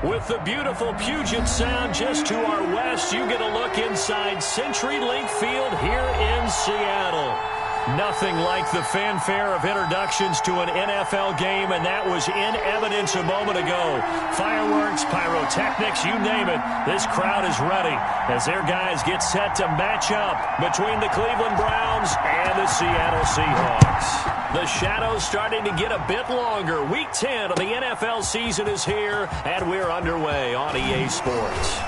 With the beautiful Puget Sound just to our west, you get a look inside CenturyLink Field here in Seattle. Nothing like the fanfare of introductions to an NFL game, and that was in evidence a moment ago. Fireworks, pyrotechnics, you name it. This crowd is ready as their guys get set to match up between the Cleveland Browns and the Seattle Seahawks. The shadows starting to get a bit longer. Week 10 of the NFL season is here, and we're underway on EA Sports.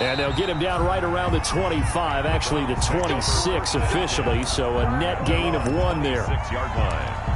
And they'll get him down right around the 25, actually the 26 officially, so a net gain of 1 there. 6-yard line.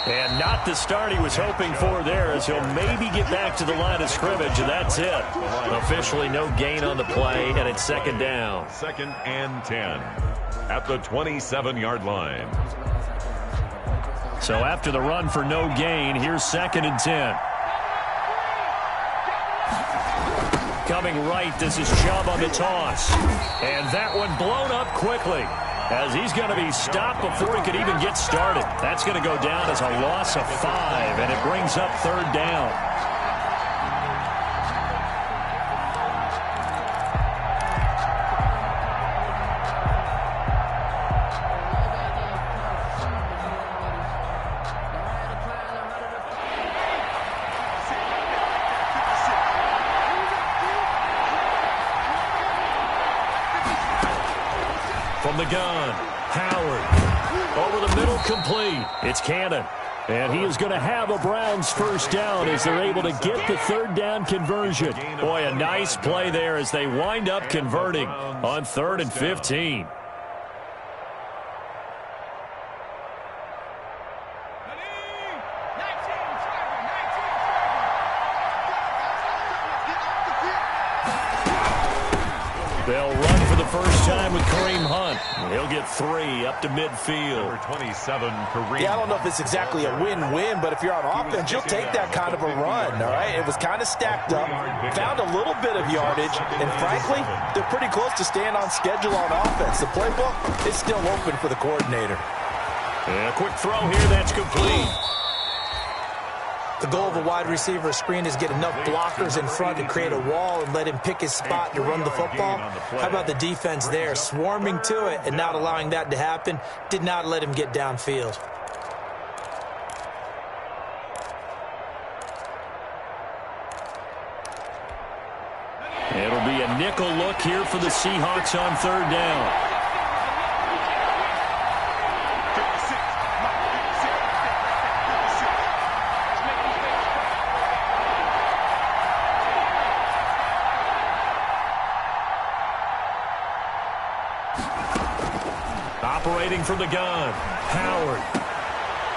And not the start he was hoping for there, as he'll maybe get back to the line of scrimmage, and that's it. Officially no gain on the play, and it's second down. 2nd and 10 at the 27-yard line. So after the run for no gain, here's 2nd and 10. Coming right, this is Chubb on the toss. And that one blown up quickly, as he's going to be stopped before he could even get started. That's going to go down as a loss of 5, and it brings up 3rd down. From the gun, Howard. Over the middle, complete. It's Cannon. And he is going to have a Browns first down as they're able to get the 3rd down conversion. Boy, a nice play there as they wind up converting on 3rd and 15. They'll run for the first time with Kareem Hunt. He'll get 3 up to midfield. Number 27, Kareem. Yeah, I don't know if it's exactly a win-win, but if you're on offense, you'll take that kind of a run, all right? It was kind of stacked up, found a little bit of yardage, and frankly, they're pretty close to staying on schedule on offense. The playbook is still open for the coordinator. And a quick throw here, that's complete. The goal of a wide receiver screen is get enough blockers in front to create a wall and let him pick his spot to run the football. How about the defense there, swarming to it and not allowing that to happen? Did not let him get downfield. It'll be a nickel look here for the Seahawks on 3rd down. Operating from the gun, Howard.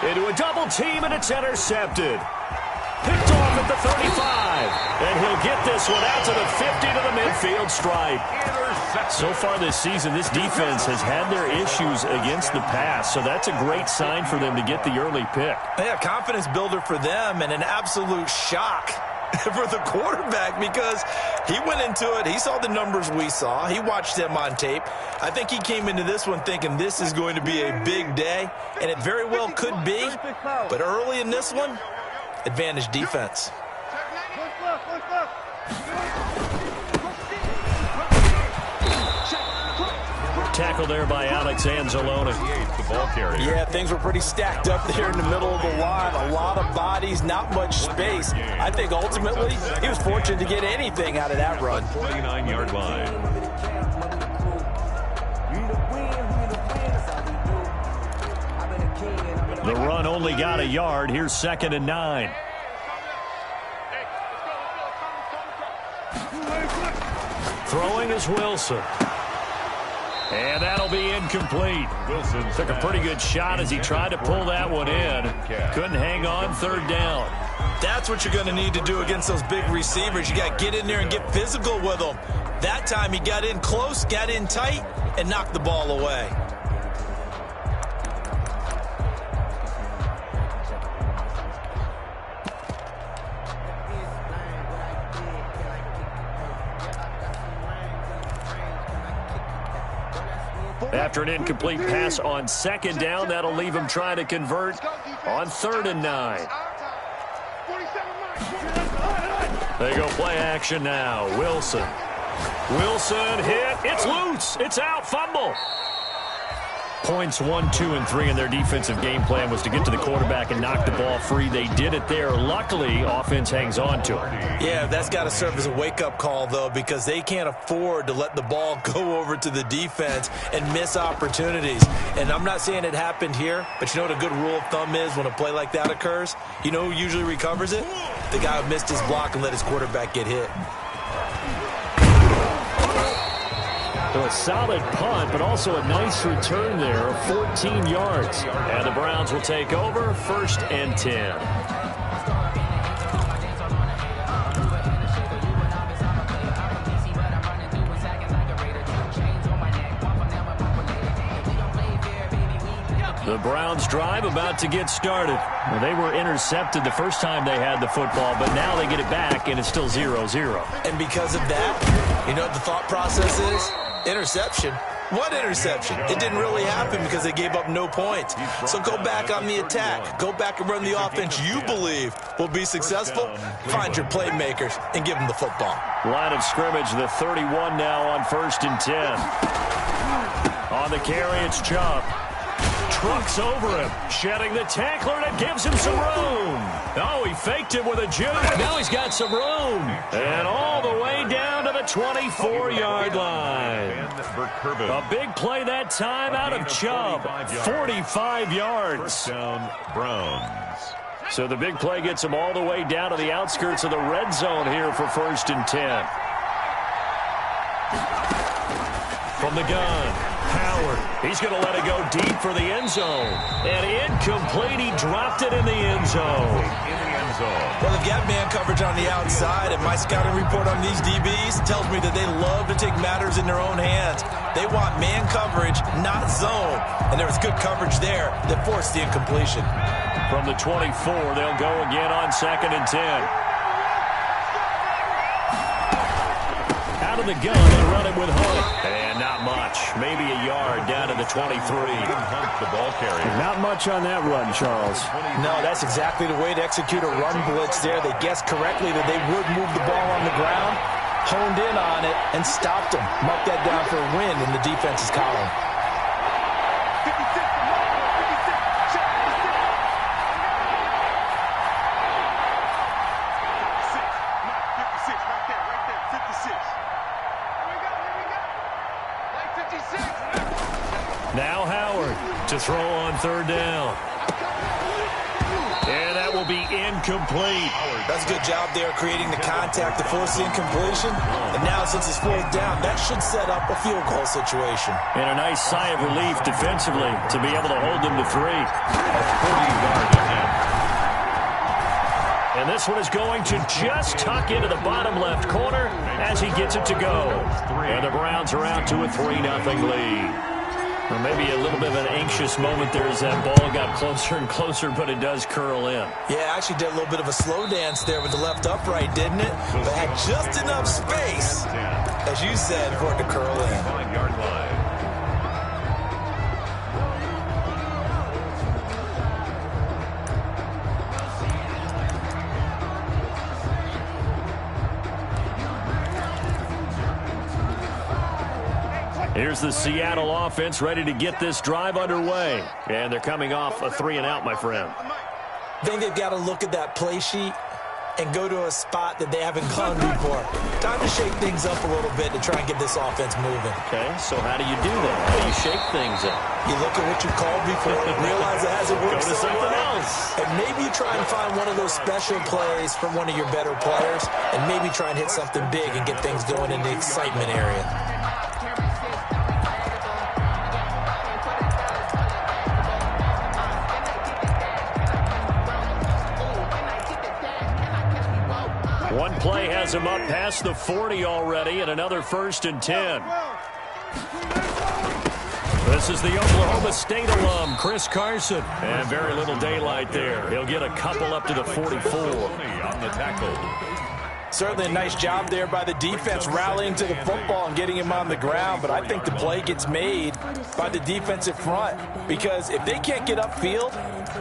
Into a double team, and it's intercepted. Picked off at the 35. And he'll get this one out to the 50 to the midfield stripe. So far this season, this defense has had their issues against the pass, so that's a great sign for them to get the early pick. Yeah, confidence builder for them, and an absolute shock for the quarterback, because he went into it, he saw the numbers we saw, he watched them on tape. I think he came into this one thinking this is going to be a big day, and it very well could be, but early in this one, advantage defense. Tackle there by Alex Anzalone. The ball carrier. Yeah, things were pretty stacked up there in the middle of the line. A lot of bodies, not much space. I think ultimately he was fortunate to get anything out of that run. 49-yard line. The run only got a yard. Here's 2nd and 9. Throwing is Wilson. And that'll be incomplete. Wilson took a pretty good shot as he tried to pull that one in. Couldn't hang on, 3rd down. That's what you're going to need to do against those big receivers. You got to get in there and get physical with them. That time he got in close, got in tight, and knocked the ball away. After an incomplete pass on second down, that'll leave him trying to convert on 3rd and 9. They go play action now. Wilson. Wilson hit. It's loose. It's out. Fumble. Points 1, 2, and 3 in their defensive game plan was to get to the quarterback and knock the ball free. They did it there. Luckily, offense hangs on to it. Yeah, that's got to serve as a wake-up call, though, because they can't afford to let the ball go over to the defense and miss opportunities. And I'm not saying it happened here, but you know what a good rule of thumb is when a play like that occurs? You know who usually recovers it? The guy who missed his block and let his quarterback get hit. So a solid punt, but also a nice return there of 14 yards. And the Browns will take over 1st and 10. The Browns drive about to get started. Well, they were intercepted the first time they had the football, but now they get it back, and it's still 0-0. And because of that, you know what the thought process is? Interception. What interception? It didn't really happen because they gave up no points. So go back on the attack. Go back and run the offense you believe will be successful. Find your playmakers and give them the football. Line of scrimmage, the 31 now on 1st and 10. On the carry, it's Chubb. Trucks over him, shedding the tackler, and it gives him some room. Oh, he faked it with a juke. Now he's got some room. And all the way down to the 24-yard line. A big play that time out of Chubb. 45 yards. Browns. So the big play gets him all the way down to the outskirts of the red zone here for 1st and 10. From the gun. Howard, he's going to let it go deep for the end zone. And incomplete, he dropped it in the end zone. Well, they've got man coverage on the outside, and my scouting report on these DBs tells me that they love to take matters in their own hands. They want man coverage, not zone. And there was good coverage there that forced the incompletion. From the 24, they'll go again on 2nd and 10. Out of the gun, they run it with Hunt. And not much. Maybe a yard down to the 23. Hunt, the ball carrier. Not much on that run, Charles. No, that's exactly the way to execute a run blitz there. They guessed correctly that they would move the ball on the ground, honed in on it, and stopped them. Mark that down for a win in the defense's column. Now Howard to throw on 3rd down. And that will be incomplete. That's a good job there creating the contact to force the incompletion. And now since it's 4th down, that should set up a field goal situation. And a nice sigh of relief defensively to be able to hold them to 3. And this one is going to just tuck into the bottom left corner as he gets it to go. And the Browns are out to a 3-0 lead. Well, maybe a little bit of an anxious moment there as that ball got closer and closer, but it does curl in. Yeah, actually did a little bit of a slow dance there with the left upright, didn't it? But had just enough space, as you said, for it to curl in. 5-yard line. Here's the Seattle offense ready to get this drive underway. And they're coming off a 3-and-out, my friend. I think they've got to look at that play sheet and go to a spot that they haven't gone before. Time to shake things up a little bit to try and get this offense moving. Okay, so how do you do that? How do you shake things up? You look at what you called before, realize it hasn't worked Go to so something well, else. and maybe you try and find one of those special plays from one of your better players, and maybe try and hit something big and get things going in the excitement area. One play has him up past the 40 already, and another 1st and 10. This is the Oklahoma State alum, Chris Carson. And very little daylight there. He'll get a couple up to the 44. On the tackle. Certainly a nice job there by the defense rallying to the football and getting him on the ground, but I think the play gets made by the defensive front because if they can't get upfield,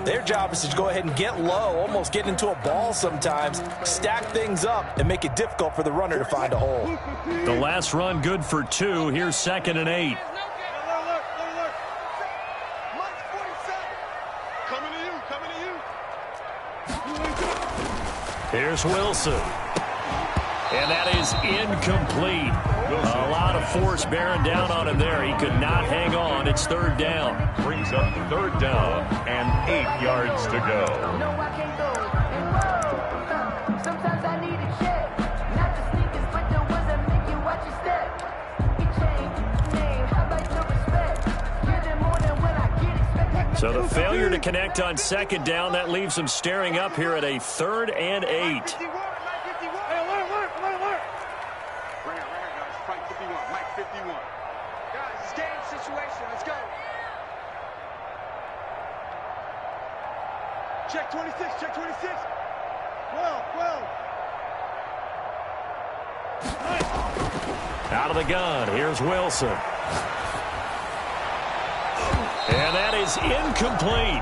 their job is to go ahead and get low, almost get into a ball sometimes, stack things up, and make it difficult for the runner to find a hole. The last run good for 2. Here's 2nd and 8. Here's Wilson. And that is incomplete. A lot of force bearing down on him there. He could not hang on. It's 3rd down. Brings up 3rd down and 8 yards to go. Sometimes I need a check. Not the sneakers, but the ones that make you watch your step. You change name, how about the respect? Give them more than when I get expected. So the failure to connect on 2nd down, that leaves them staring up here at a 3rd and 8. Check 26, check 26. 12, 12. Out of the gun, here's Wilson. And that is incomplete.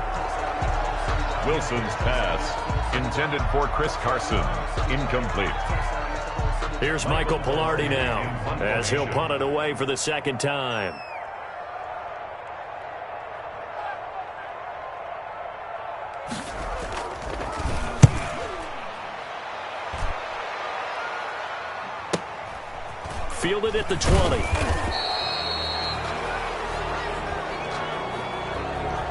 Wilson's pass intended for Chris Carson. Incomplete. Here's Michael Pilardi now as he'll punt it away for the 2nd time. Fielded at the 20.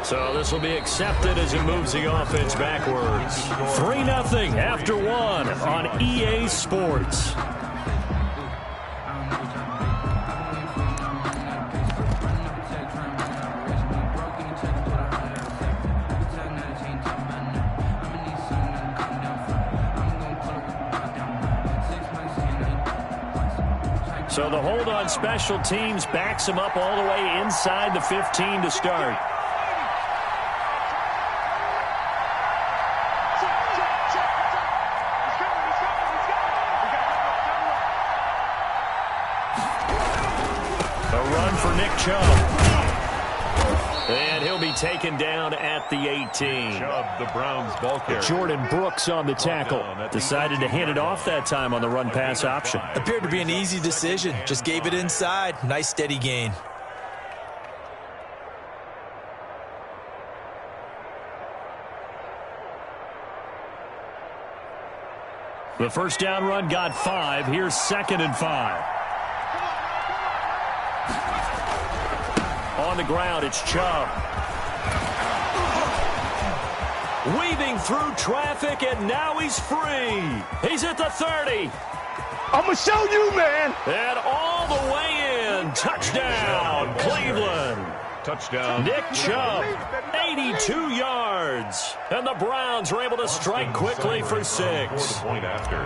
So this will be accepted as he moves the offense backwards. 3-0 after 1 on EA Sports. So the hold on special teams backs him up all the way inside the 15 to start. A run for Nick Chubb. And he'll be taken down at the 18. Chubb, the Browns ball carrier. Jordan Brooks on the tackle. Decided to hand it off that time on the run-pass option. Appeared to be an easy decision. Just gave it inside. Nice steady gain. The 1st down run got 5. Here's 2nd and 5. On the ground, it's Chubb. Weaving through traffic, and now he's free. He's at the 30. I'm going to show you, man. And all the way in. Touchdown, Cleveland. Touchdown. Nick Chubb, 82 yards. And the Browns are able to strike quickly for 6. Point after.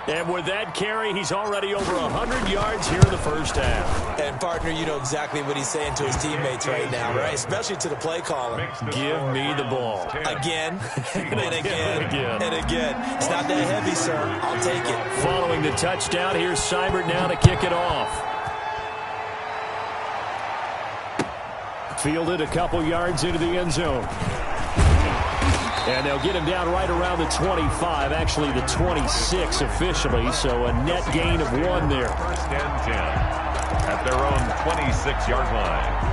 And with that carry, he's already over 100 yards here in the 1st half. And, partner, you know exactly what he's saying to his teammates right now, right? Especially to the play caller. Give me the ball. Again, and again, and again. It's not that heavy, sir. I'll take it. Following the touchdown, here's Seibert now to kick it off. Fielded a couple yards into the end zone. And they'll get him down right around the 25, actually the 26 officially, so a net gain of 1 there. 1st and 10 at their own 26-yard line.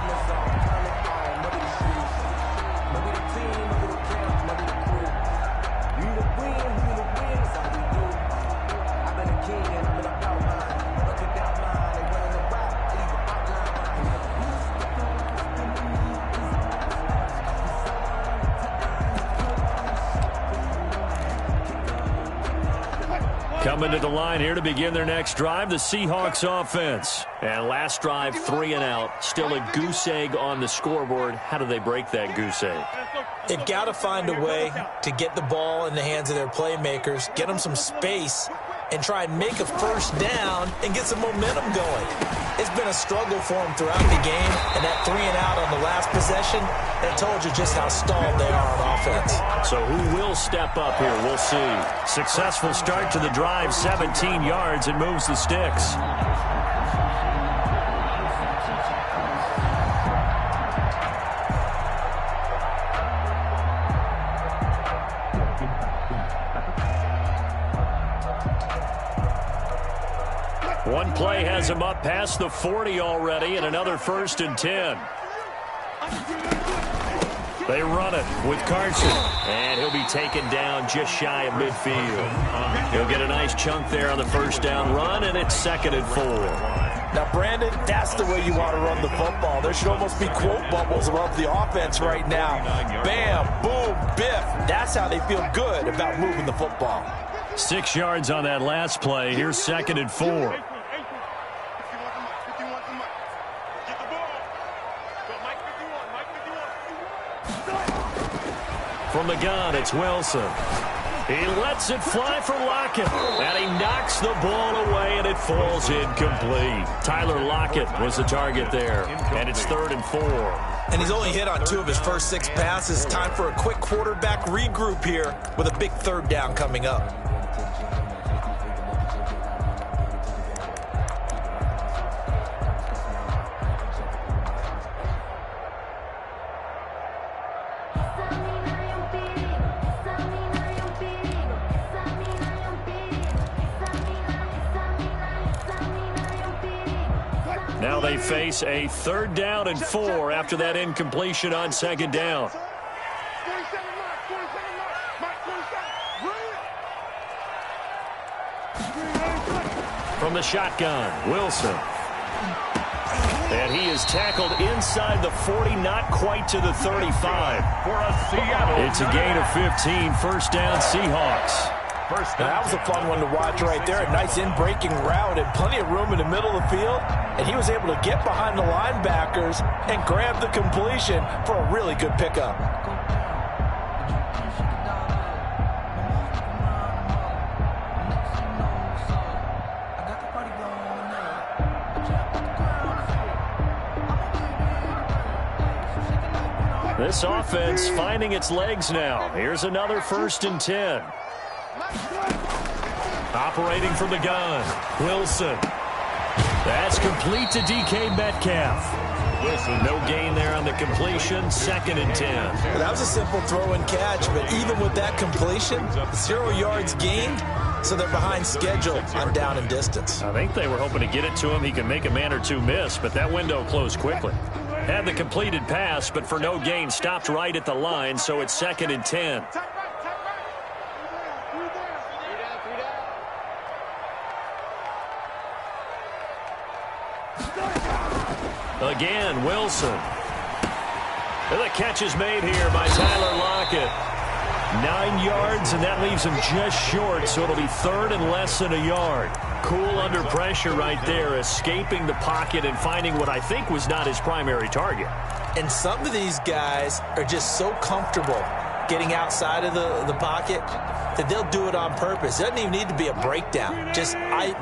Coming to the line here to begin their next drive, the Seahawks offense. And last drive, 3 and out. Still a goose egg on the scoreboard. How do they break that goose egg? They've got to find a way to get the ball in the hands of their playmakers, get them some space, and try and make a first down and get some momentum going. It's been a struggle for him throughout the game, and that 3-and-out on the last possession, that told you just how stalled they are on offense. So who will step up here? We'll see. Successful start to the drive, 17 yards, and moves the sticks. One play has him up past the 40 already, and another 1st and 10. They run it with Carson, and he'll be taken down just shy of midfield. He'll get a nice chunk there on the first down run, and it's 2nd and 4. Now, Brandon, that's the way you want to run the football. There should almost be quote bubbles above the offense right now. Bam, boom, biff. That's how they feel good about moving the football. 6 yards on that last play. Here's 2nd and 4. From the gun, it's Wilson. He lets it fly for Lockett, and he knocks the ball away, and it falls incomplete. Tyler Lockett was the target there, and it's 3rd and 4. And he's only hit on 2 of his first 6 passes. Time for a quick quarterback regroup here with a big 3rd down coming up. Now they face a 3rd down and 4 after that incompletion on 2nd down. From the shotgun, Wilson. And he is tackled inside the 40, not quite to the 35. It's a gain of 15, 1st down Seahawks. That was a fun one to watch right there. A nice in-breaking route and plenty of room in the middle of the field. And he was able to get behind the linebackers and grab the completion for a really good pickup. This offense finding its legs now. Here's another 1st and 10. Operating from the gun, Wilson. That's complete to DK Metcalf. Wilson, no gain there on the completion, 2nd and 10. Well, that was a simple throw and catch, but even with that completion, 0 yards gained, so they're behind schedule on down and distance. I think they were hoping to get it to him. He can make a man or two miss, but that window closed quickly. Had the completed pass, but for no gain, stopped right at the line, so it's 2nd and 10. Again, Wilson. And the catch is made here by Tyler Lockett. 9 yards, and that leaves him just short, so it'll be 3rd and less than a yard. Cool under pressure right there, escaping the pocket and finding what I think was not his primary target. And some of these guys are just so comfortable getting outside of the pocket that they'll do it on purpose. It doesn't even need to be a breakdown.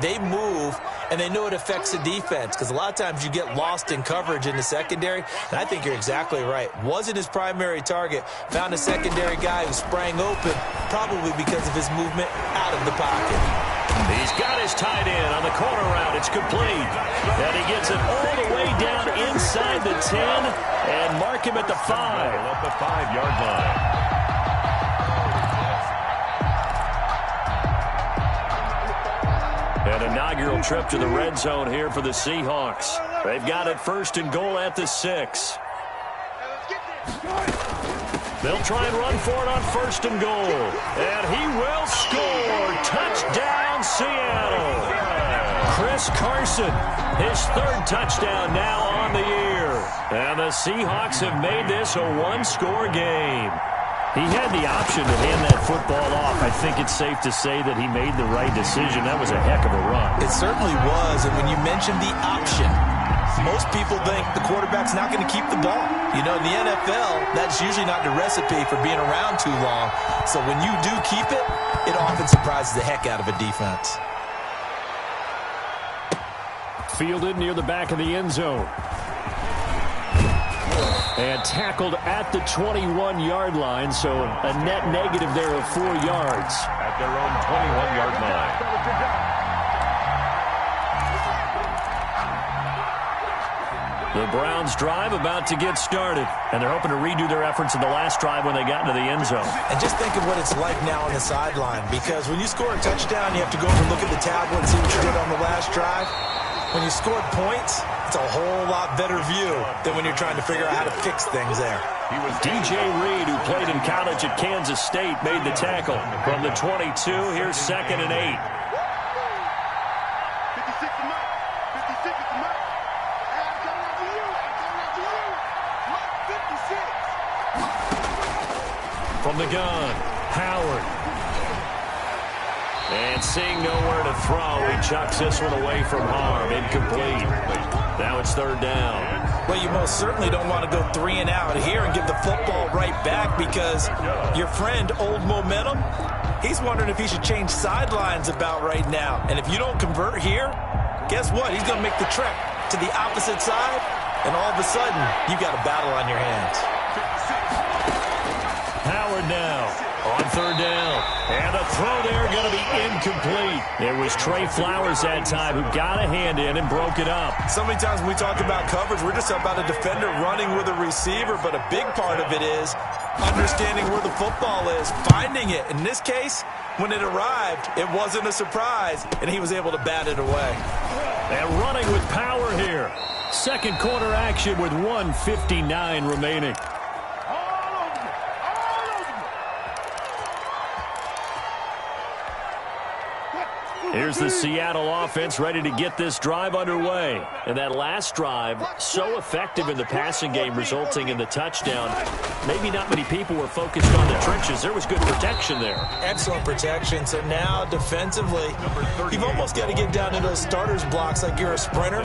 They move, and they know it affects the defense, because a lot of times you get lost in coverage in the secondary, and I think you're exactly right. Wasn't his primary target. Found a secondary guy who sprang open, probably because of his movement out of the pocket. He's got his tight end on the corner route. It's complete. And he gets it all the way down inside the 10 and mark him at the 5. At the 5-yard line. An inaugural trip to the red zone here for the Seahawks. They've got it 1st and goal at the 6. They'll try and run for it on 1st and goal. And he will score. Touchdown, Seattle. Chris Carson, his 3rd touchdown now on the year. And the Seahawks have made this a 1-score game. He had the option to hand that football off. I think it's safe to say that he made the right decision. That was a heck of a run. It certainly was, and when you mentioned the option, most people think the quarterback's not going to keep the ball. You know, in the NFL, that's usually not the recipe for being around too long. So when you do keep it, it often surprises the heck out of a defense. fielded near the back of the end zone. And tackled at the 21-yard line, so a net negative there of 4 yards. At their own 21-yard line. The Browns drive about to get started, and they're hoping to redo their efforts in the last drive when they got into the end zone. And just think of what it's like now on the sideline, because when you score a touchdown, you have to go over and look at the tablet and see what you did on the last drive. When you scored points, it's a whole lot better view than when you're trying to figure out how to fix things there. He was DJ Reed, who played in college at Kansas State, made the tackle. From the 22, here's 2nd and 8. 56 to Mike. 56 to Mike. Hey, I'm coming after you. I'm coming after you. Mike, 56. From the gun, Howard. And seeing nowhere to throw, he chucks this one away from harm. Incomplete. Now it's 3rd down. Well, you most certainly don't want to go 3 and out here and give the football right back, because your friend, Old Momentum, he's wondering if he should change sidelines about right now. And if you don't convert here, guess what? He's going to make the trek to the opposite side, and all of a sudden, you've got a battle on your hands. Howard now on 3rd down. And the throw there going to be incomplete. It was Trey Flowers that time who got a hand in and broke it up. So many times when we talk about coverage, we're just about a defender running with a receiver, but a big part of it is understanding where the football is, finding it. In this case, when it arrived, it wasn't a surprise, and he was able to bat it away. And running with power here. Second quarter action with 1:59 remaining. Here's the Seattle offense ready to get this drive underway. And that last drive, so effective in the passing game, resulting in the touchdown. Maybe not many people were focused on the trenches. There was good protection there. Excellent protection. So now defensively, you've almost got to get down to those starters blocks like you're a sprinter.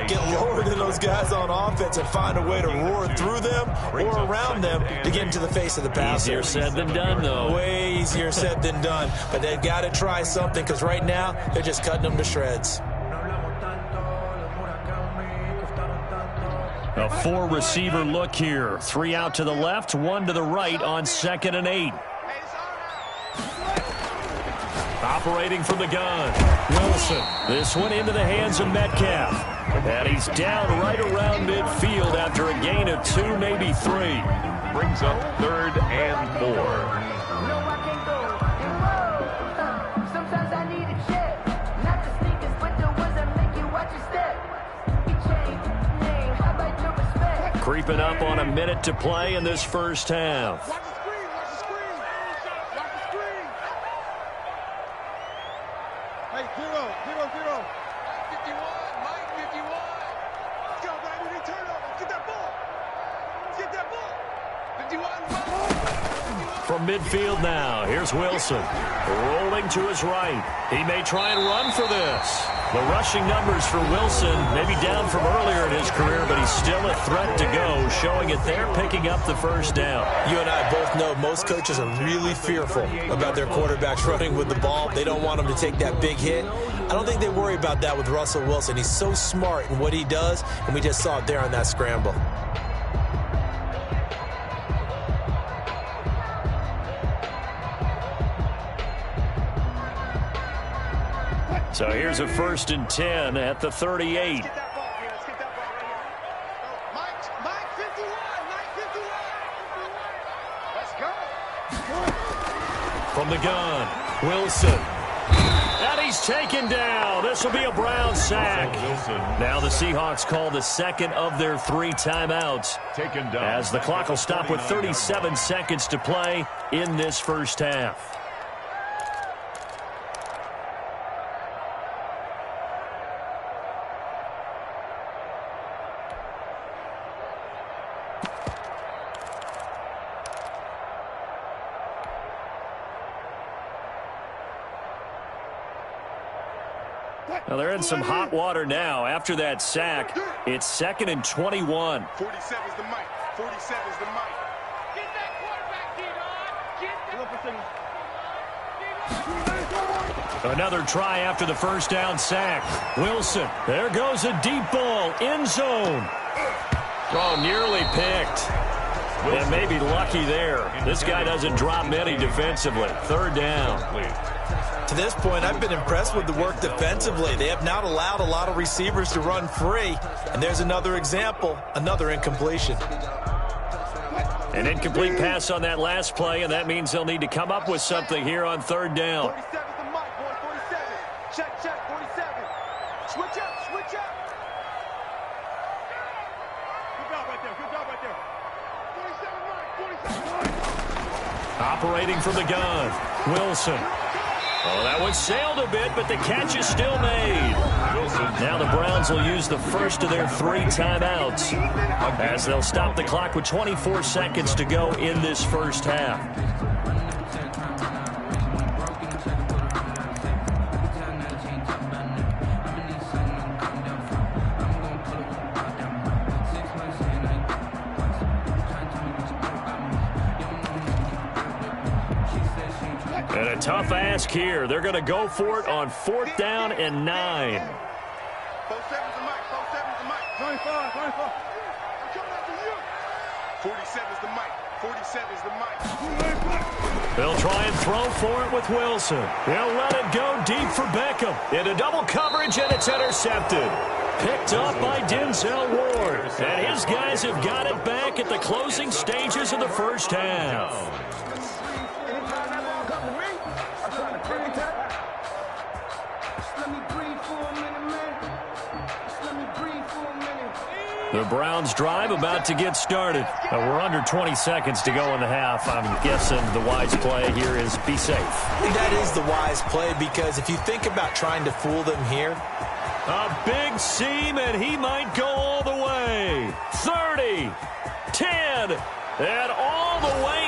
Get lower than those guys on offense and find a way to roar through them or around them to get into the face of the passer. Easier said than done, though. Way easier said than done. But they've got to try something, because right now, they're just cutting them to shreds. A 4-receiver look here. 3 out to the left, 1 to the right on 2nd and 8. Operating from the gun, Wilson. This one into the hands of Metcalf. And he's down right around midfield after a gain of 2, maybe 3. Brings up 3rd and 4. Creeping up on a minute to play in this first half. Watch the screen. Watch the screen. Watch the screen. Hey, 0, 0, 0. 51. Mike, 51. Let's go, baby. We turnover. Get that ball. Get that ball. 51. From midfield now, here's Wilson. Rolling to his right. He may try and run for this. The rushing numbers for Wilson may be down from earlier in his career, but he's still a threat to go, showing it there, picking up the first down. You and I both know most coaches are really fearful about their quarterbacks running with the ball. They don't want them to take that big hit. I don't think they worry about that with Russell Wilson. He's so smart in what he does, and we just saw it there on that scramble. So here's a 1st and 10 at the 38. Let's get that ball here. Let's get that ball right here. Mike 51. Mike 51. Let's go. From the gun, Wilson. And he's taken down. This will be a Brown sack. Now the Seahawks call the second of their 3 timeouts, Taken down. as the clock will stop with 37 seconds to play in this first half. Now they're in some hot water now. After that sack, it's 2nd and 21. 47's the mic. 47's the mic. Get that quarterback, D-Rod. Get that. Another try after the first down sack. Wilson, there goes a deep ball, end zone. Oh, nearly picked. And maybe lucky there. This guy doesn't drop many defensively. Third down. To this point, I've been impressed with the work defensively. They have not allowed a lot of receivers to run free. And there's another example, another incompletion. An incomplete pass on that last play, and that means they'll need to come up with something here on third down. 47's the mic, boy. 47. Check, 47. Switch up, switch up. Good job right there. Good job right there. 47 mic. Operating from the gun, Wilson. Oh, that one sailed a bit, but the catch is still made. Now the Browns will use the first of their 3 timeouts as they'll stop the clock with 24 seconds to go in this first half. And a tough ask here. They're going to go for it on 4th down and 9. 47's the mic. 47's the mic. 95. I'm coming after you. 47's the mic. 47's the mic. They'll try and throw for it with Wilson. They'll let it go deep for Beckham. Into double coverage, and it's intercepted. Picked up by Denzel Ward. And his guys have got it back at the closing stages of the first half. The Browns drive about to get started. We're under 20 seconds to go in the half. I'm guessing the wise play here is be safe. That is the wise play, because if you think about trying to fool them here. A big seam, and he might go all the way. 30, 10, and all the way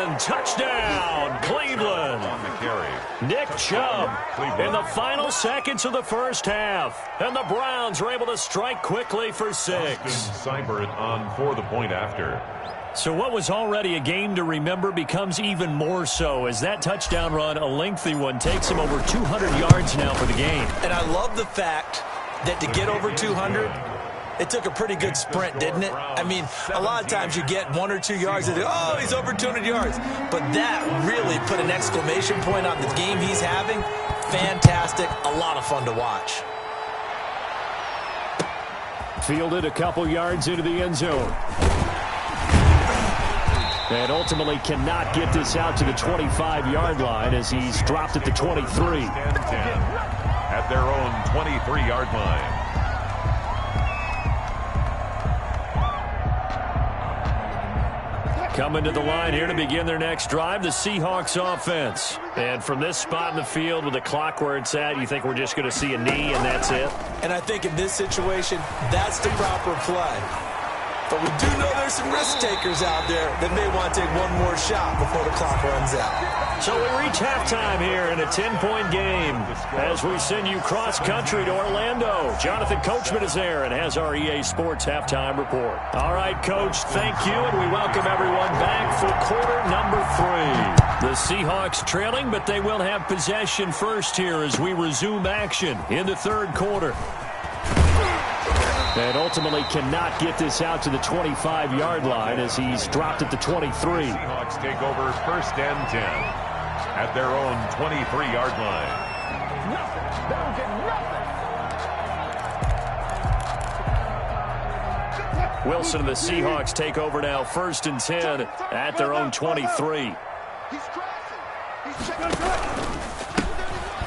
in. Touchdown, Cleveland. On the carry. Nick Chubb in the final seconds of the first half. And the Browns are able to strike quickly for 6. Seibert on for the point after. So what was already a game to remember becomes even more so as that touchdown run, a lengthy one, takes him over 200 yards now for the game. And I love the fact that to get over 200, it took a pretty good sprint, didn't it? I mean, a lot of times you get 1 or 2 yards and oh, he's over 200 yards. But that really put an exclamation point on the game he's having. Fantastic. A lot of fun to watch. Fielded a couple yards into the end zone. And ultimately cannot get this out to the 25-yard line as he's dropped at the 23. 10-10 at their own 23-yard line. Coming to the line here to begin their next drive, the Seahawks offense. And from this spot in the field with the clock where it's at, you think we're just going to see a knee and that's it? And I think in this situation, that's the proper play. But we do know there's some risk takers out there that may want to take one more shot before the clock runs out. So we reach halftime here in a 10-point game as we send you cross-country to Orlando. Jonathan Coachman is there and has our EA Sports halftime report. All right, Coach, thank you, and we welcome everyone back for quarter number 3. The Seahawks trailing, but they will have possession first here as we resume action in the third quarter. And ultimately cannot get this out to the 25-yard line as he's dropped at the 23. Seahawks take over 1st and 10 at their own 23-yard line. Wilson and the Seahawks take over now 1st and 10 at their own 23.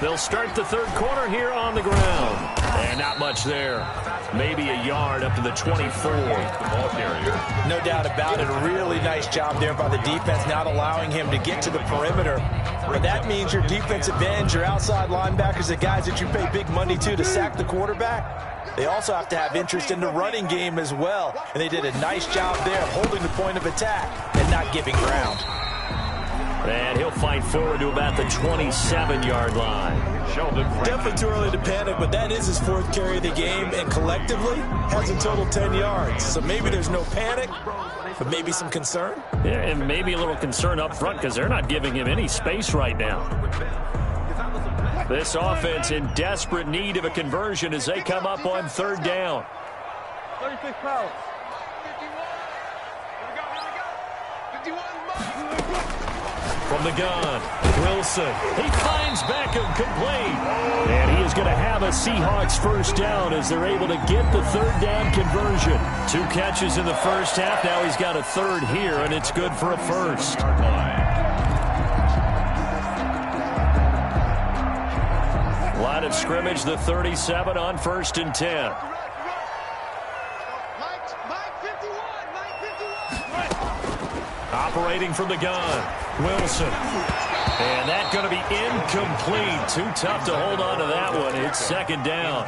They'll start the third quarter here on the ground. And not much there. Maybe a yard up to the 24. The ball carrier. No doubt about it. A really nice job there by the defense, not allowing him to get to the perimeter. But that means your defensive ends, your outside linebackers, the guys that you pay big money to sack the quarterback, they also have to have interest in the running game as well. And they did a nice job there of holding the point of attack and not giving ground. And he'll fight forward to about the 27-yard line. Definitely too early to panic, but that is his 4th carry of the game, and collectively has a total 10 yards. So maybe there's no panic, but maybe some concern. Yeah, and maybe a little concern up front because they're not giving him any space right now. This offense in desperate need of a conversion as they come up on third down. 36 power. 51. From the gun, Wilson. He finds Beckham complete. And he is going to have a Seahawks first down as they're able to get the third down conversion. 2 catches in the first half. Now he's got a third here, and it's good for a first. Line of scrimmage, the 37 on 1st and 10. Operating from the gun, Wilson. And that's going to be incomplete. Too tough to hold on to that one. It's second down.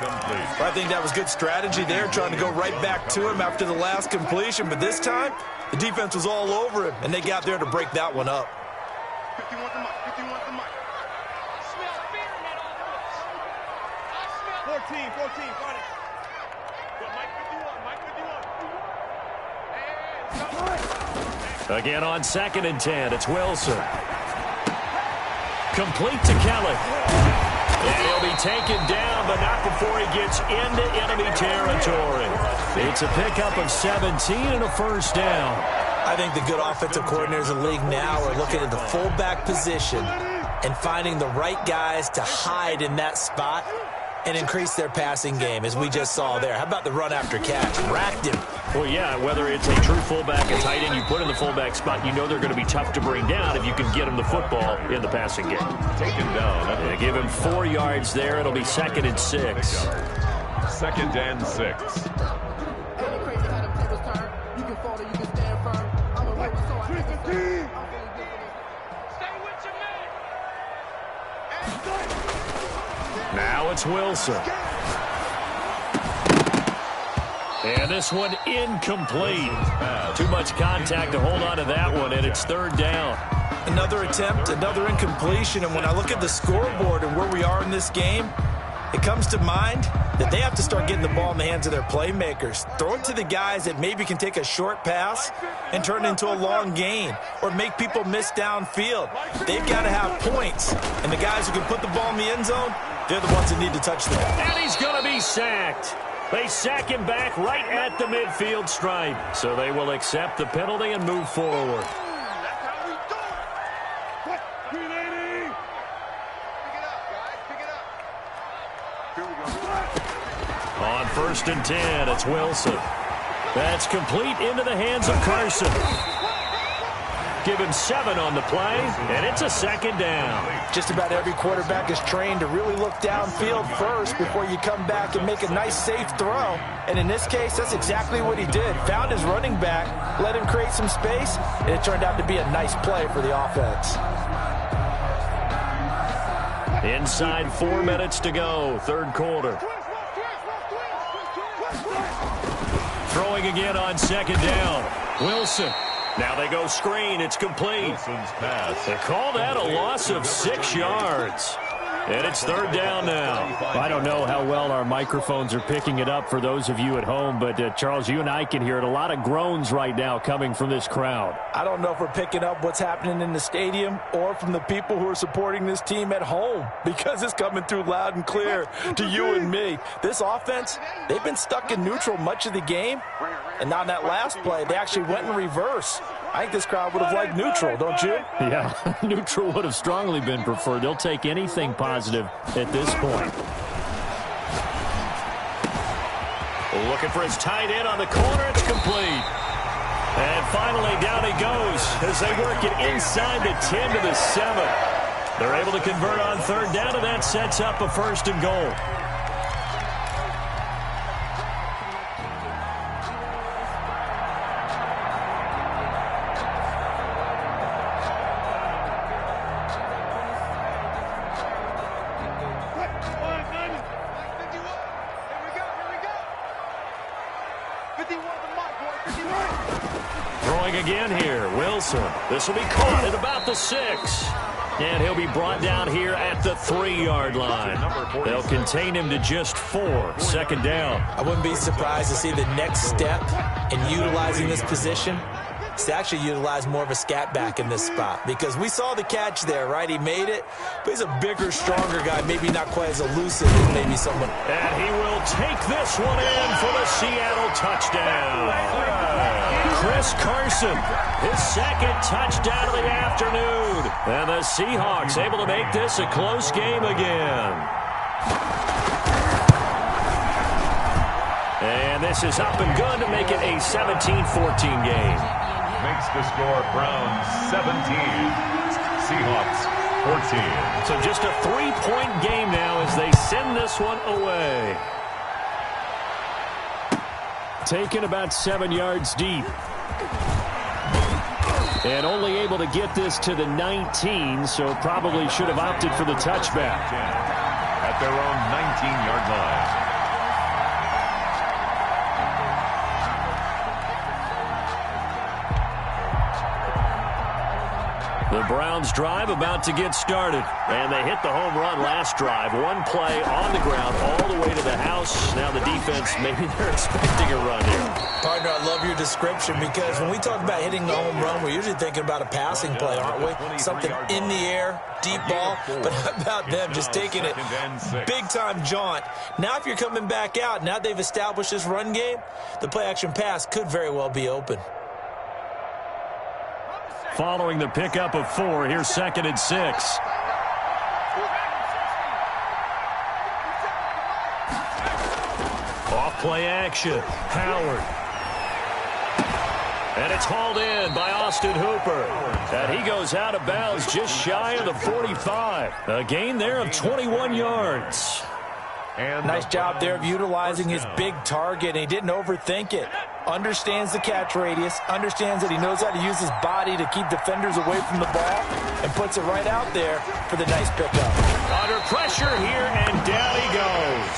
I think that was good strategy there, trying to go right back to him after the last completion. But this time, the defense was all over him, and they got there to break that one up. 51 the mic. 51 the mic. 14. Got it. Mike 51. Mike 51. Again on 2nd and 10, it's Wilson. Complete to Kelly. And he'll be taken down, but not before he gets into enemy territory. It's a pickup of 17 and a first down. I think the good offensive coordinators in the league now are looking at the fullback position and finding the right guys to hide in that spot and increase their passing game, as we just saw there. How about the run after catch? Racked him. Well, yeah, whether it's a true fullback, a tight end, you put in the fullback spot, you know they're going to be tough to bring down if you can get them the football in the passing game. Taken down. They give him 4 yards there. It'll be 2nd and 6. 2nd and 6. Now it's Wilson. And this one incomplete. Too much contact to hold on to that one, and it's 3rd down. Another attempt, another incompletion, and when I look at the scoreboard and where we are in this game, it comes to mind that they have to start getting the ball in the hands of their playmakers. Throw it to the guys that maybe can take a short pass and turn it into a long gain or make people miss downfield. They've got to have points, and the guys who can put the ball in the end zone, they're the ones that need to touch the ball. And he's going to be sacked. They sack him back right at the midfield stripe. So they will accept the penalty and move forward. On 1st and 10, it's Wilson. That's complete into the hands of Carson. Give him 7 on the play, and it's a 2nd down. Just about every quarterback is trained to really look downfield first before you come back and make a nice, safe throw. And in this case, that's exactly what he did. Found his running back, let him create some space, and it turned out to be a nice play for the offense. Inside 4 minutes to go, 3rd quarter. Throwing again on 2nd down. Wilson. Now they go screen. It's complete. Wilson's pass. They call that a loss of 6 yards. And it's 3rd down now. I don't know how well our microphones are picking it up for those of you at home, but Charles, you and I can hear it. A lot of groans right now coming from this crowd. I don't know if we're picking up what's happening in the stadium or from the people who are supporting this team at home, because it's coming through loud and clear to you and me. This offense, they've been stuck in neutral much of the game, and on that last play, they actually went in reverse. I think this crowd would have liked neutral, don't you? Yeah, neutral would have strongly been preferred. They'll take anything positive at this point. Looking for his tight end on the corner. It's complete. And finally, down he goes as they work it inside the 10 to the 7. They're able to convert on 3rd down, and that sets up a 1st and goal. Throwing again here, Wilson. This will be caught at about the 6. And he'll be brought down here at the 3-yard line. They'll contain him to just 4. 2nd down. I wouldn't be surprised to see the next step in utilizing this position. backs to actually utilize more of a scat back in this spot because we saw the catch there, right? He made it, but he's a bigger, stronger guy, maybe not quite as elusive as maybe someone. And he will take this one in for the Seattle touchdown. Chris Carson, his second touchdown of the afternoon. And the Seahawks able to make this a close game again. And this is up and good to make it a 17-14 game. Makes the score Browns 17, Seahawks 14. So just a 3-point game now as they send this one away. Taken about 7 yards deep. And only able to get this to the 19, so probably should have opted for the touchback. At their own 19-yard line. The Browns drive about to get started. And they hit the home run last drive. One play on the ground all the way to the house. Now the defense, maybe they're expecting a run here. Partner, I love your description because when we talk about hitting the home run, we're usually thinking about a passing play, aren't we? Something in the air, deep ball. But how about them just taking it big-time jaunt? Now if you're coming back out, now they've established this run game, the play-action pass could very well be open. Following the pickup of 4, here's 2nd and 6. Off play action. Howard. And it's hauled in by Austin Hooper. And he goes out of bounds just shy of the 45. A gain there of 21 yards. And nice job there of utilizing his big target. And he didn't overthink it. Understands the catch radius. Understands that he knows how to use his body to keep defenders away from the ball. And puts it right out there for the nice pickup. Under pressure here, and down he goes.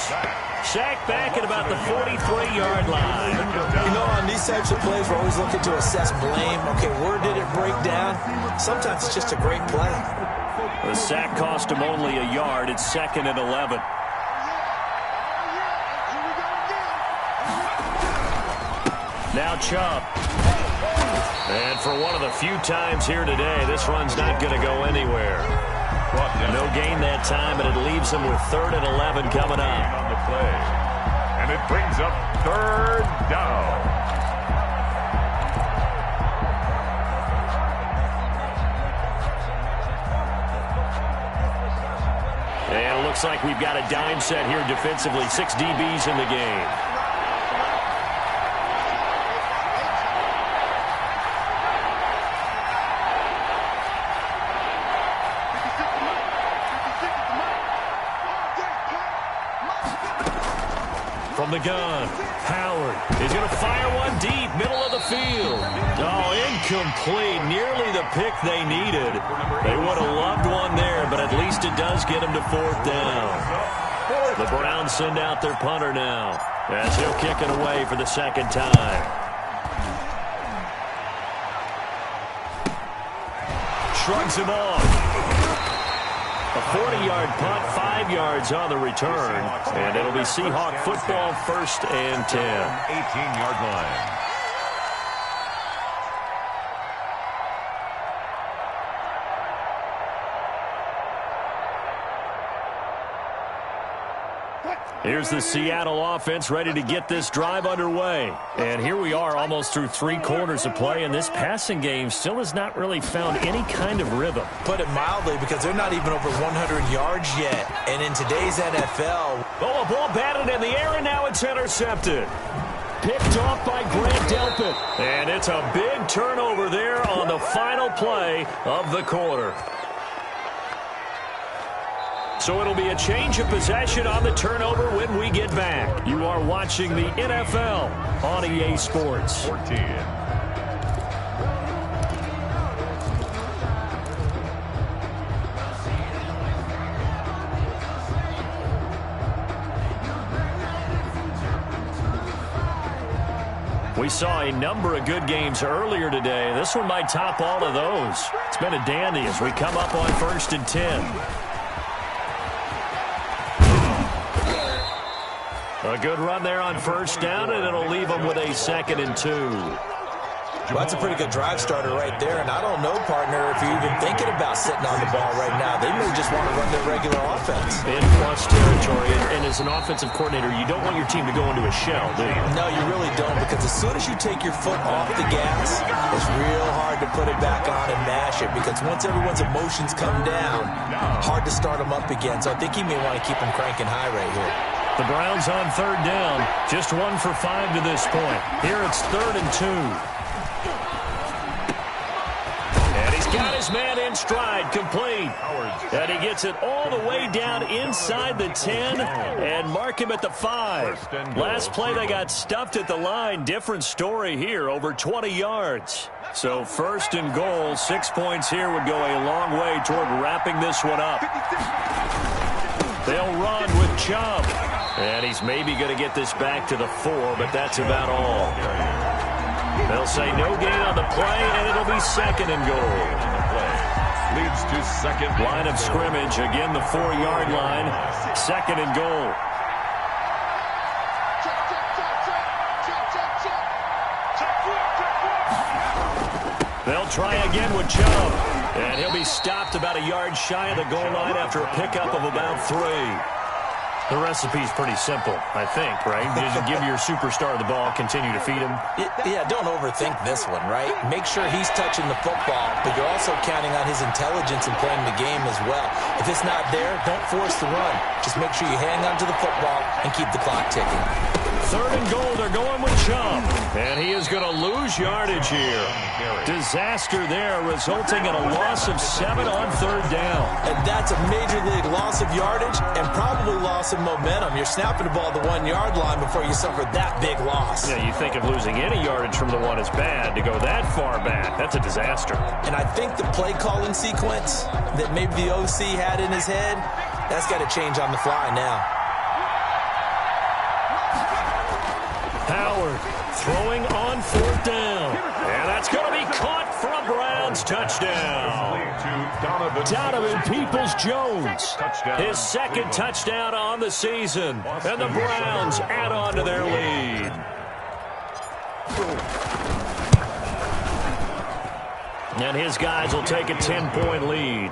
Sacked back at about the 43-yard line. You know, on these types of plays, we're always looking to assess blame. Okay, where did it break down? Sometimes it's just a great play. The sack cost him only a yard. It's 2nd and 11. Now Chubb. And for one of the few times here today, this run's not going to go anywhere. No gain that time, and it leaves him with 3rd and 11 coming up. On the play. And it brings up 3rd down. And it looks like we've got a dime set here defensively. 6 DBs in the game. From the gun, Howard is going to fire one deep, middle of the field. Oh, incomplete. Nearly the pick they needed. They would have loved one there, but at least it does get them to 4th down. The Browns send out their punter now, as he'll kick it away for the 2nd time. Shrugs him off. A 40-yard punt, 5 yards on the return. And it'll be Seahawk football, 1st and 10. 18-yard line. Here's the Seattle offense ready to get this drive underway. And here we are almost through 3 quarters of play, and this passing game still has not really found any kind of rhythm. Put it mildly, because they're not even over 100 yards yet. And in today's NFL... Oh, a ball batted in the air, and now it's intercepted. Picked off by Grant Delpit. And it's a big turnover there on the final play of the quarter. So it'll be a change of possession on the turnover when we get back. You are watching the NFL on EA Sports. 14. We saw a number of good games earlier today. This one might top all of those. It's been a dandy as we come up on 1st and 10. A good run there on 1st down, and it'll leave them with a 2nd and 2. Well, that's a pretty good drive starter right there, and I don't know, partner, if you're even thinking about sitting on the ball right now. They may just want to run their regular offense. In plus territory, and as an offensive coordinator, you don't want your team to go into a shell, do you? No, you really don't, because as soon as you take your foot off the gas, it's real hard to put it back on and mash it, because once everyone's emotions come down, hard to start them up again. So I think he may want to keep them cranking high right here. The Browns on third down, just 1 for 5 to this point. Here it's 3rd and 2. Got his man in stride, complete. And he gets it all the way down inside the 10 and mark him at the 5. Last play they got stuffed at the line. Different story here, over 20 yards. So 1st and goal, 6 points here would go a long way toward wrapping this one up. They'll run with Chubb. And he's maybe going to get this back to the 4, but that's about all. They'll say no gain on the play, and it'll be 2nd and goal. Leads to second. Line of scrimmage, again the 4-yard line. 2nd and goal. They'll try again with Chubb. And he'll be stopped about a yard shy of the goal line after a pickup of about 3. The recipe's pretty simple, I think, right? You just give your superstar the ball, continue to feed him. Yeah, don't overthink this one, right? Make sure he's touching the football, but you're also counting on his intelligence in playing the game as well. If it's not there, don't force the run. Just make sure you hang on to the football and keep the clock ticking. 3rd and goal, they're going with Chubb. And he is going to lose yardage here. Disaster there, resulting in a loss of 7 on 3rd down. And that's a major league loss of yardage and probably loss of momentum. You're snapping the ball at the 1-yard line before you suffer that big loss. Yeah, you think of losing any yardage from the 1 is bad. To go that far back, that's a disaster. And I think the play calling sequence that maybe the OC had in his head, that's got to change on the fly now. Howard throwing on 4th down. And that's going to be caught for a Browns touchdown. Donovan Peoples-Jones, his 2nd touchdown on the season. And the Browns add on to their lead. And his guys will take a 10-point lead.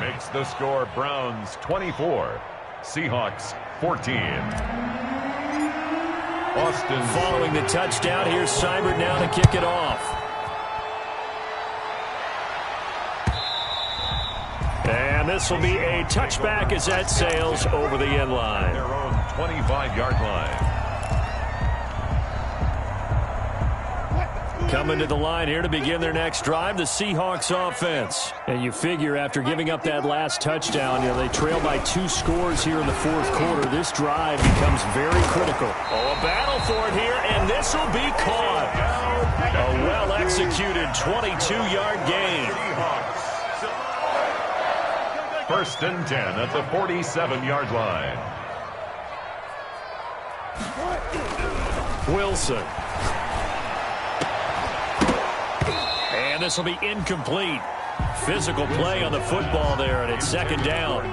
Makes the score Browns 24, Seahawks 14. Austin following the touchdown. Here's Seibert now to kick it off. And this will be a touchback as that sails over the end line. Their own 25-yard line. Coming to the line here to begin their next drive, the Seahawks offense. And you figure after giving up that last touchdown, they trail by 2 scores here in the 4th quarter. This drive becomes very critical. Oh, a battle for it here, and this will be caught. A well-executed 22-yard gain. 1st and 10 at the 47-yard line. Wilson. And this will be incomplete. Physical play on the football there, and it's 2nd down.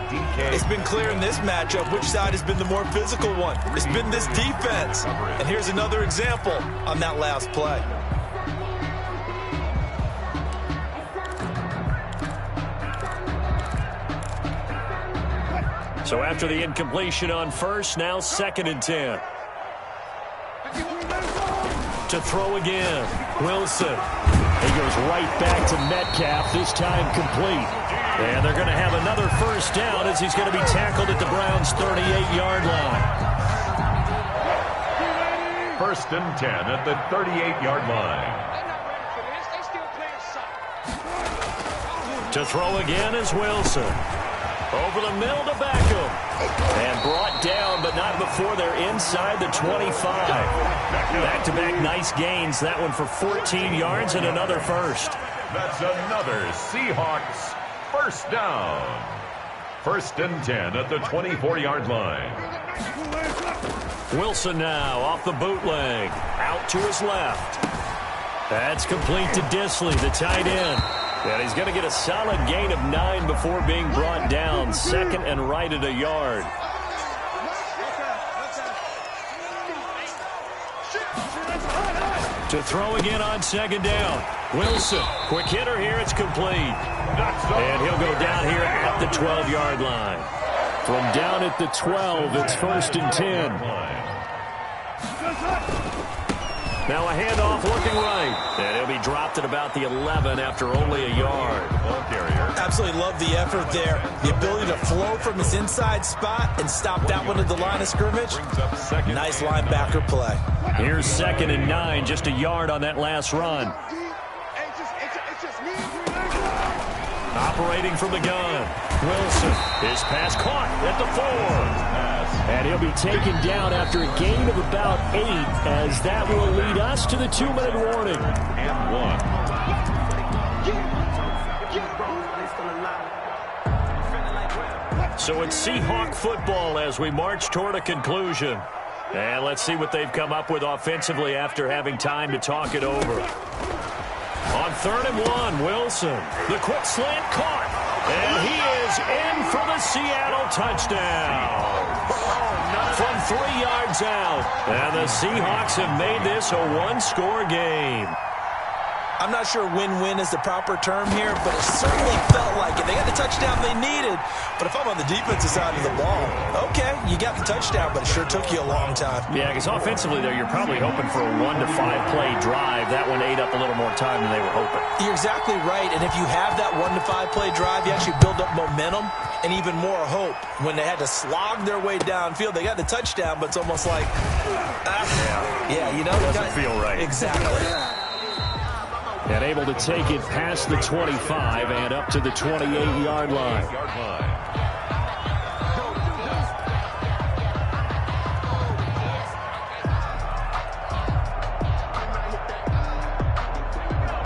It's been clear in this matchup which side has been the more physical one. It's been this defense. And here's another example on that last play. So after the incompletion on 1st, now 2nd and 10. To throw again, Wilson. He goes right back to Metcalf, this time complete. And they're going to have another 1st down as he's going to be tackled at the Browns' 38-yard line. 1st and 10 at the 38-yard line. To throw again is Wilson. Over the middle to Beckham. And brought down, but not before they're inside the 25. Back-to-back nice gains. That one for 14 yards and another 1st. That's another Seahawks 1st down. 1st and 10 at the 24-yard line. Wilson now off the bootleg. Out to his left. That's complete to Disley, the tight end. And he's going to get a solid gain of 9 before being brought down. 2nd and right at a yard. To To throw again on second down. Wilson, quick hitter here. It's complete. And he'll go down here at the 12-yard line. From down at the 12, it's 1st and 10. Now a handoff looking right. And he'll be dropped at about the 11 after only a yard. Absolutely love the effort there. The ability to flow from his inside spot and stop that one at the line of scrimmage. Nice linebacker play. Here's 2nd and 9, just a yard on that last run. Operating from the gun. Wilson, his pass caught at the 4. And he'll be taken down after a gain of about 8, as that will lead us to the 2-minute warning. And 1. So it's Seahawk football as we march toward a conclusion. And let's see what they've come up with offensively after having time to talk it over. On 3rd and 1, Wilson. The quick slant caught. And he is in for the Seattle touchdown. From 3 yards out. And the Seahawks have made this a one-score game. I'm not sure win-win is the proper term here, but it certainly felt like it. They got the touchdown they needed, but if I'm on the defensive side of the ball, okay, you got the touchdown, but it sure took you a long time. Yeah, because offensively, though, you're probably hoping for a 1 to 5 play drive. That one ate up a little more time than they were hoping. You're exactly right, and if you have that 1 to 5 play drive, you actually build up momentum and even more hope. When they had to slog their way downfield, they got the touchdown, but it's almost like, yeah, you know. It doesn't feel right. Exactly. And able to take it past the 25 and up to the 28-yard line.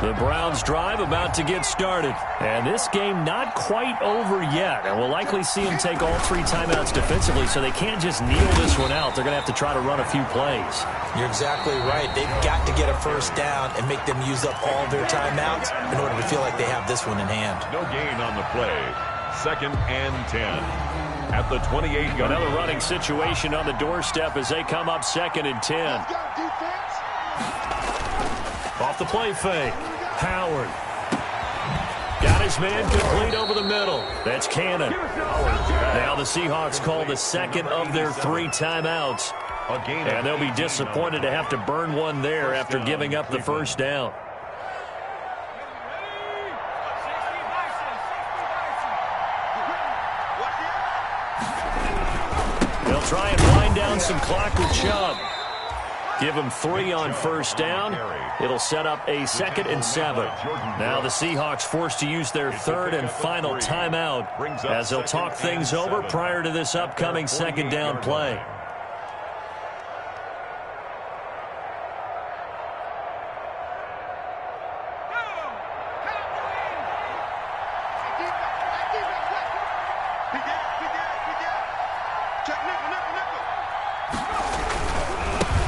The Browns drive about to get started. And this game not quite over yet. And we'll likely see them take all 3 timeouts defensively, so they can't just kneel this one out. They're going to have to try to run a few plays. You're exactly right. They've got to get a first down and make them use up all their timeouts in order to feel like they have this one in hand. No gain on the play. 2nd and 10. At the 28-yard. Another running situation on the doorstep as they come up 2nd and 10. Off the play fake. Howard. Got his man complete over the middle. That's Cannon. Now the Seahawks call the 2nd of their 3 timeouts. And they'll be disappointed to have to burn one there after giving up the first down. They'll try and wind down some clock with Chubb. Give him 3 on first down. It'll set up a 2nd and 7. Now the Seahawks forced to use their 3rd and final timeout as they'll talk things over prior to this upcoming 2nd down play.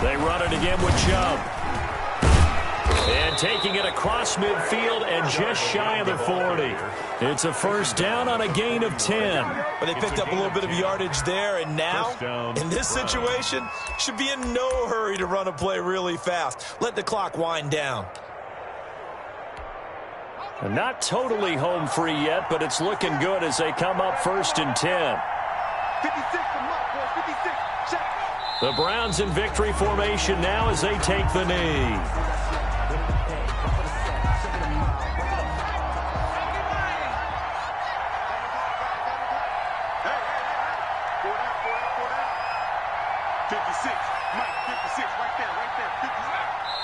They run it again with Chubb. And taking it across midfield and just shy of the 40. It's a first down on a gain of 10. But they picked up a little bit of yardage there, and now, in this situation, should be in no hurry to run a play really fast. Let the clock wind down. Not totally home free yet, but it's looking good as they come up 1st and 10. 56 from Mark, boys. 56. Check. The Browns in victory formation now as they take the knee.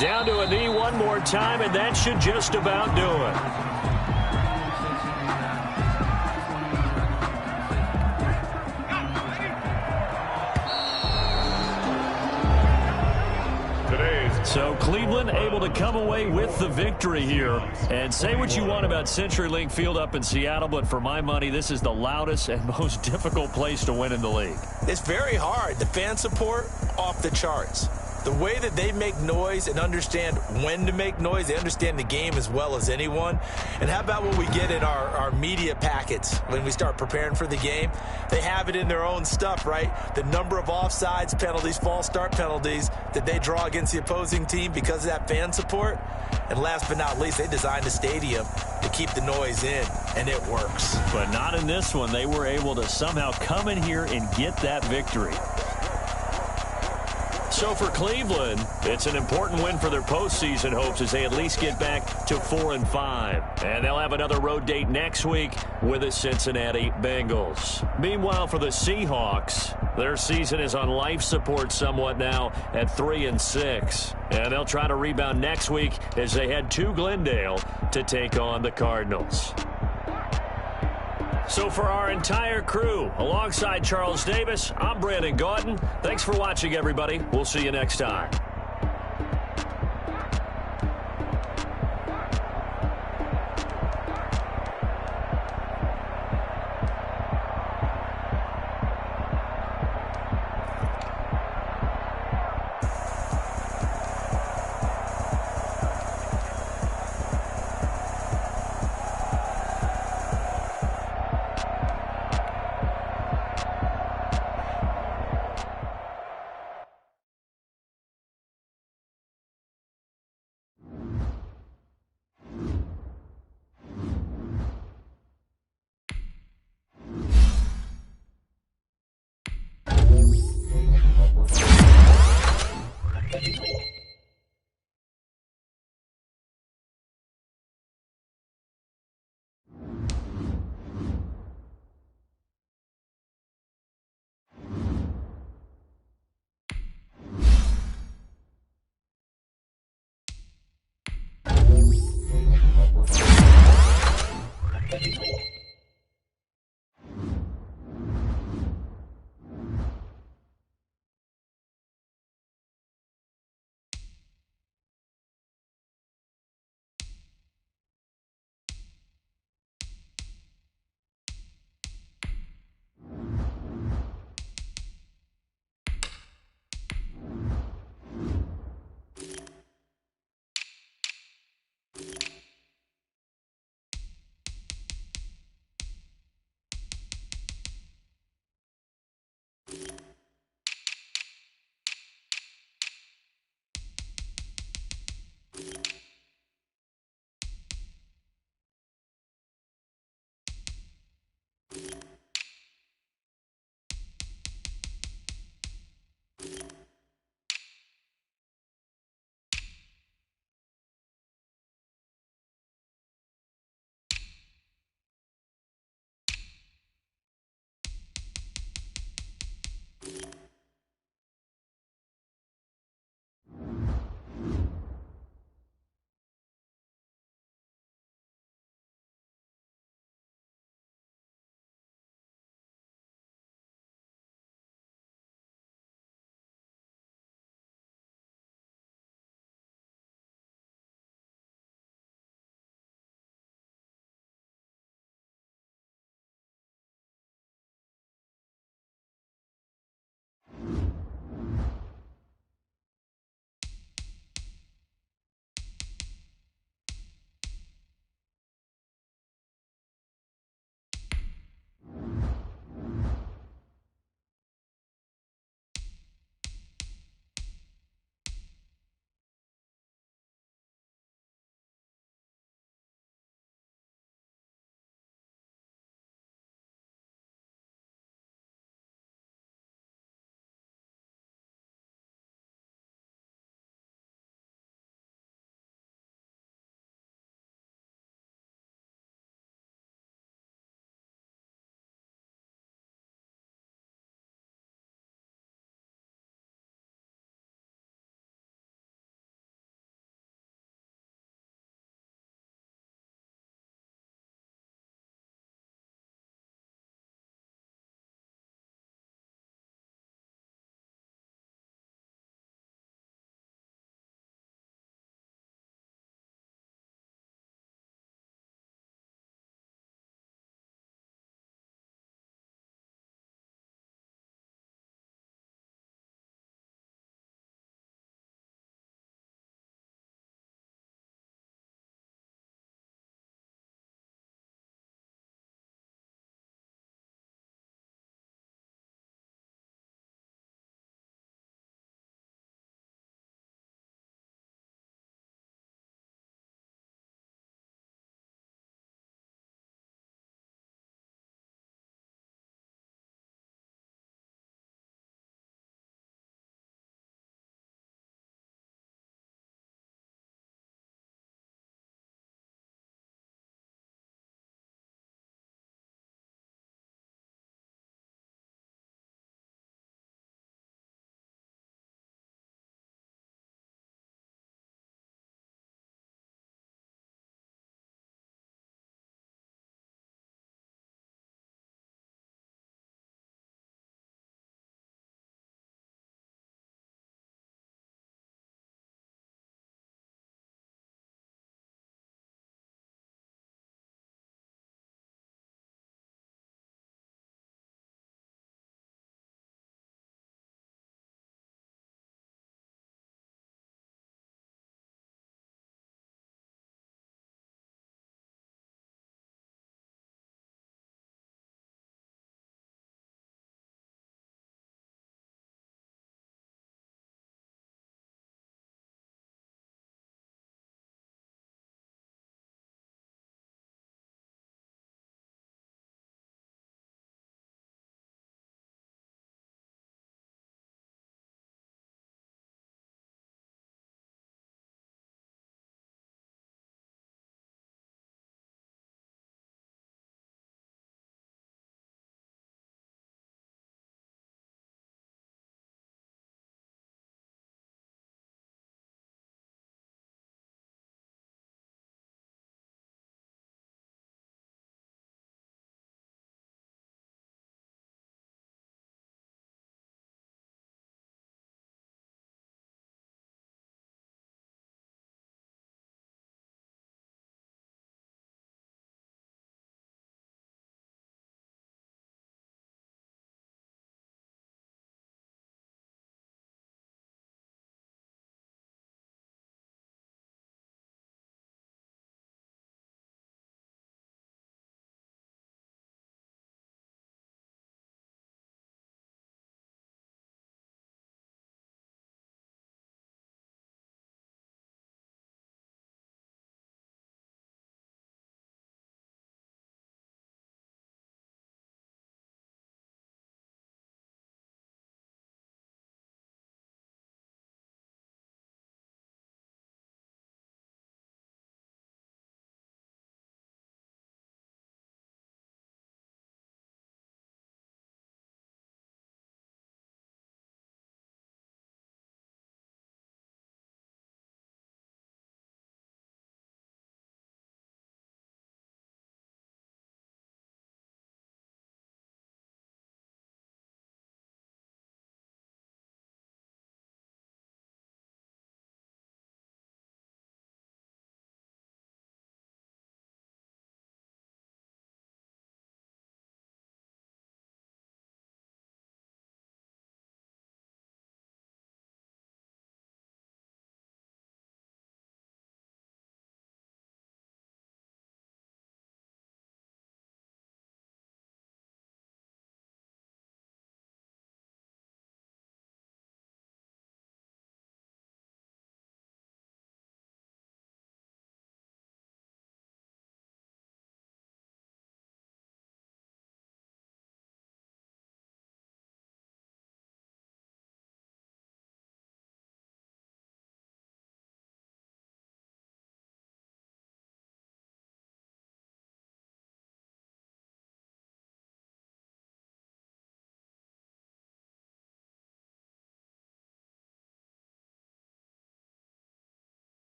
Down to a knee one more time, and that should just about do it. So Cleveland able to come away with the victory here. And say what you want about CenturyLink Field up in Seattle, but for my money, this is the loudest and most difficult place to win in the league. It's very hard. The fan support, off the charts. The way that they make noise and understand when to make noise, they understand the game as well as anyone. And how about what we get in our media packets when we start preparing for the game? They have it in their own stuff, right? The number of offsides penalties, false start penalties that they draw against the opposing team because of that fan support. And last but not least, they designed a stadium to keep the noise in, and it works. But not in this one. They were able to somehow come in here and get that victory. So for Cleveland, it's an important win for their postseason hopes as they at least get back to 4-5. And they'll have another road date next week with the Cincinnati Bengals. Meanwhile, for the Seahawks, their season is on life support somewhat now at 3-6. And they'll try to rebound next week as they head to Glendale to take on the Cardinals. So for our entire crew, alongside Charles Davis, I'm Brandon Gaudin. Thanks for watching, everybody. We'll see you next time. Thank you.